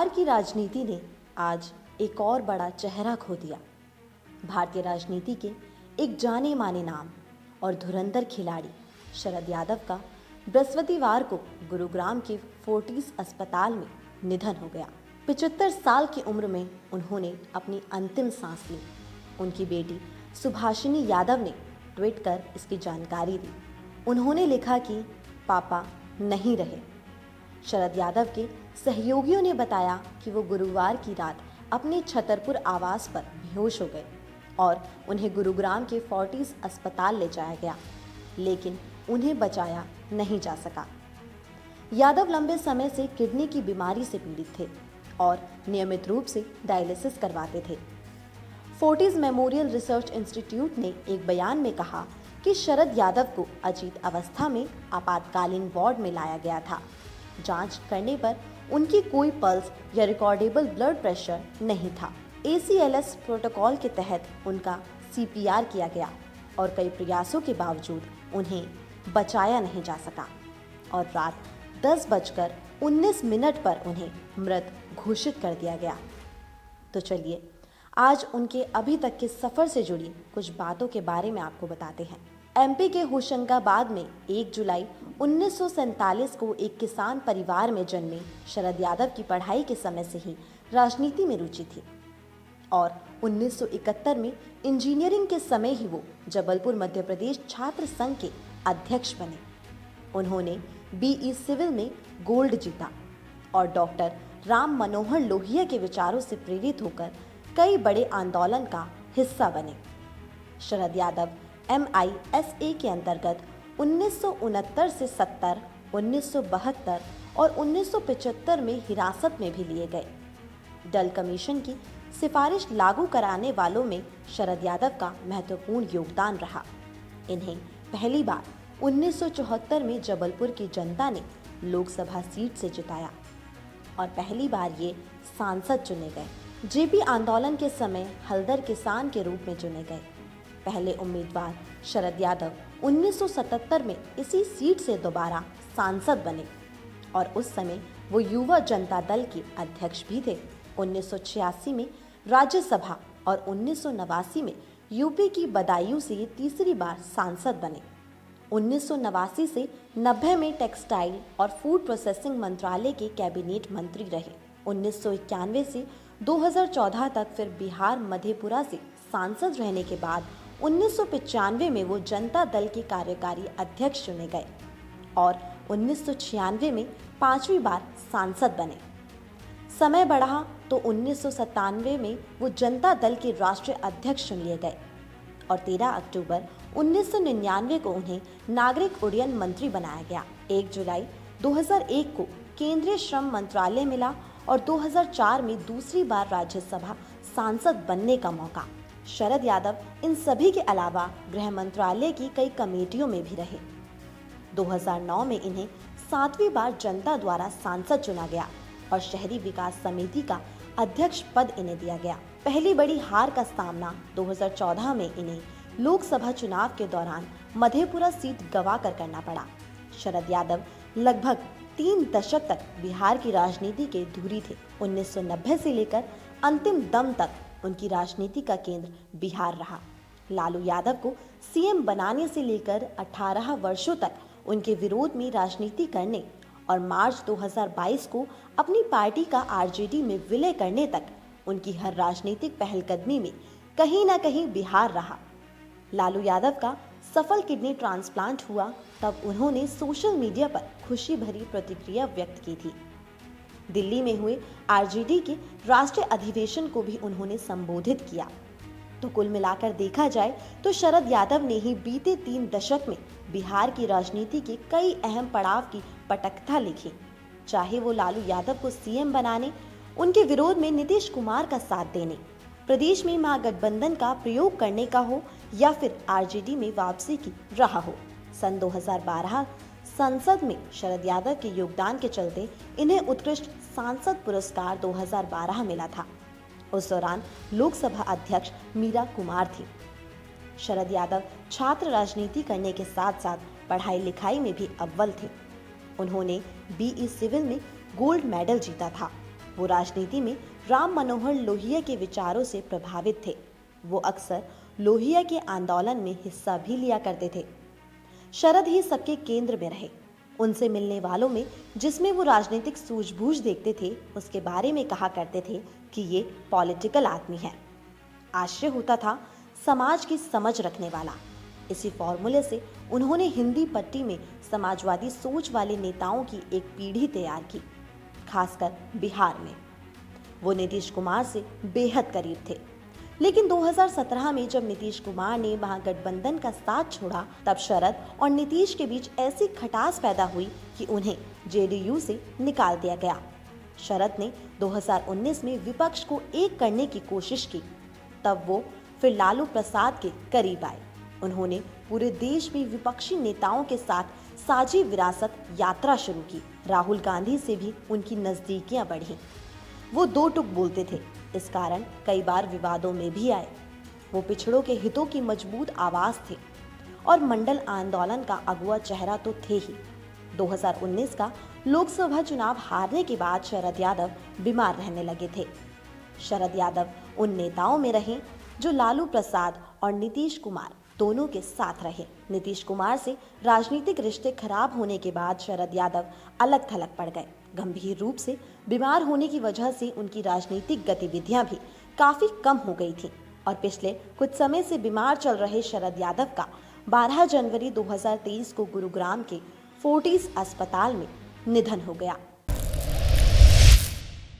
बिहार की राजनीति ने आज एक और बड़ा चेहरा खो दिया। भारतीय राजनीति के एक जाने माने नाम और धुरंधर खिलाड़ी शरद यादव का बृहस्पतिवार को गुरुग्राम के फोर्टिस अस्पताल में निधन हो गया। 75 साल की उम्र में उन्होंने अपनी अंतिम सांस ली। उनकी बेटी सुभाषिनी यादव ने ट्वीट कर इसकी जानकारी दी। उन्होंने लिखा कि पापा नहीं रहे। शरद यादव के सहयोगियों ने बताया कि वो गुरुवार की रात अपने छतरपुर आवास पर बेहोश हो गए और उन्हें गुरुग्राम के फोर्टिस अस्पताल ले जाया गया, लेकिन उन्हें बचाया नहीं जा सका। यादव लंबे समय से किडनी की बीमारी से पीड़ित थे और नियमित रूप से डायलिसिस करवाते थे। फोर्टिस मेमोरियल रिसर्च इंस्टीट्यूट ने एक बयान में कहा कि शरद यादव को अजीत अवस्था में आपातकालीन वार्ड में लाया गया था। जांच करने पर उनकी कोई पल्स या रिकॉर्डेबल ब्लड प्रेशर नहीं था। ACLS प्रोटोकॉल के तहत उनका CPR किया गया और कई प्रयासों के बावजूद उन्हें बचाया नहीं जा सका और रात 10:19 पर उन्हें मृत घोषित कर दिया गया। तो चलिए आज उनके अभी तक के सफर से जुड़ी कुछ बातों के बारे में आपको बताते हैं। MP के होशंगाबाद में 1 जुलाई 1947 को एक किसान परिवार में जन्मे शरद यादव की पढ़ाई के समय से ही राजनीति में रुचि थी और 1971 में इंजीनियरिंग के समय ही वो जबलपुर मध्य प्रदेश छात्र संघ के अध्यक्ष बने। उन्होंने BE सिविल में गोल्ड जीता और डॉक्टर राम मनोहर लोहिया के विचारों से प्रेरित होकर कई बड़े आंदोलन का हिस्सा बने। शरद यादव MISA के अंतर्गत 1969 से 70, 1972 और 1975 में हिरासत में भी लिए गए। डल कमीशन की सिफारिश लागू कराने वालों में शरद यादव का महत्वपूर्ण योगदान रहा। इन्हें पहली बार 1974 में जबलपुर की जनता ने लोकसभा सीट से जिताया और पहली बार ये सांसद चुने गए। JP आंदोलन के समय हल्दर किसान के रूप में चुने गए। पहले उम्मीदवार शरद यादव 1977 में इसी सीट से दोबारा सांसद बने और उस समय वो युवा जनता दल के अध्यक्ष भी थे। 1986 में राज्यसभा और 1989 में यूपी की बदायूं से ये तीसरी बार सांसद बने। 1989 से 90 में टेक्सटाइल और फूड प्रोसेसिंग मंत्रालय के कैबिनेट मंत्री रहे। 1991 से 2014 तक फिर बिहार मधेपुरा से सांसद रहने के बाद 1995 में वो जनता दल के कार्यकारी अध्यक्ष चुने गए और 1996 में 5वीं बार सांसद बने। समय बढ़ा तो 1997 में वो जनता दल के राष्ट्रीय अध्यक्ष चुन लिए गए और 13 अक्टूबर 1999 को उन्हें नागरिक उड्डयन मंत्री बनाया गया। 1 जुलाई 2001 को केंद्रीय श्रम मंत्रालय मिला और 2004 में दूसरी बार राज्यसभा सांसद बनने का मौका। शरद यादव इन सभी के अलावा गृह मंत्रालय की कई कमेटियों में भी रहे। 2009 में इन्हें 7वीं बार जनता द्वारा सांसद चुना गया और शहरी विकास समिति का अध्यक्ष पद इन्हें दिया गया। पहली बड़ी हार का सामना 2014 में इन्हें लोकसभा चुनाव के दौरान मधेपुरा सीट गंवा कर करना पड़ा। शरद यादव लगभग 3 दशक तक बिहार की राजनीति के धुरी थे। 1990 से लेकर अंतिम दम तक उनकी राजनीति का केंद्र बिहार रहा। लालू यादव को CM बनाने से लेकर 18 वर्षों तक उनके विरोध में राजनीति करने और मार्च 2022 को अपनी पार्टी का RJD में विलय करने तक उनकी हर राजनीतिक पहलकदमी में कहीं ना कहीं बिहार रहा। लालू यादव का सफल किडनी ट्रांसप्लांट हुआ तब उन्होंने सोशल मीडिया पर खुशी भरी प्रतिक्रिया व्यक्त की थी। दिल्ली में हुए RJD के राष्ट्रीय अधिवेशन को भी उन्होंने संबोधित किया। तो कुल मिलाकर देखा जाए तो शरद यादव ने ही बीते 3 दशक में बिहार की राजनीति के कई अहम पड़ाव की पटकथा लिखी। चाहे वो लालू यादव को CM बनाने, उनके विरोध में नीतीश कुमार का साथ देने, प्रदेश में महागठबंधन का प्रयोग करने का हो या फिर RJD में वापसी की राह हो। सन 2012 संसद में शरद यादव के योगदान के चलते इन्हें उत्कृष्ट सांसद पुरस्कार 2012 मिला था। उस दौरान लोकसभा अध्यक्ष मीरा कुमार थी। शरद यादव छात्र राजनीति करने के साथ साथ पढ़ाई लिखाई में भी अव्वल थे। उन्होंने BE सिविल में गोल्ड मेडल जीता था। वो राजनीति में राम मनोहर लोहिया के विचारों से प्रभावित थे। वो अक्सर लोहिया के आंदोलन में हिस्सा भी लिया करते थे। शरद ही सबके केंद्र में रहे। उनसे मिलने वालों में जिसमें वो राजनीतिक सूझबूझ देखते थे, उसके बारे में कहा करते थे कि ये पॉलिटिकल आदमी है। आश्चर्य होता था, समाज की समझ रखने वाला। इसी फॉर्मूले से उन्होंने हिंदी पट्टी में समाजवादी सोच वाले नेताओं की एक पीढ़ी तैयार की, खासकर बिहार में। वो नीतीश कुमार से बेहद करीब थे। लेकिन 2017 में जब नीतीश कुमार ने महागठबंधन का साथ छोड़ा, तब शरद और नीतीश के बीच ऐसी खटास पैदा हुई कि उन्हें जेडीयू से निकाल दिया गया। शरद ने 2019 में विपक्ष को एक करने की कोशिश की। तब वो फिर लालू प्रसाद के करीब आए। उन्होंने पूरे देश में विपक्षी नेताओं के साथ साझी विरासत यात्रा शुरू की। राहुल गांधी से भी उनकी नजदीकियां बढ़ी। वो दो टुक बोलते थे, इस कारण कई बार विवादों में भी आए। वो पिछड़ों के हितों की मजबूत आवाज थे और मंडल आंदोलन का अगुआ चेहरा तो थे ही। 2019 का लोकसभा चुनाव हारने के बाद शरद यादव बीमार रहने लगे थे। शरद यादव उन नेताओं में रहे जो लालू प्रसाद और नीतीश कुमार दोनों के साथ रहे। नीतीश कुमार से राजनीतिक रिश्ते खराब होने के बाद शरद यादव अलग थलग पड़ गए। गंभीर रूप से बीमार होने की वजह से उनकी राजनीतिक गतिविधियां भी काफी कम हो गई थी और पिछले कुछ समय से बीमार चल रहे शरद यादव का 12 जनवरी 2023 को गुरुग्राम के फोर्टिस अस्पताल में निधन हो गया।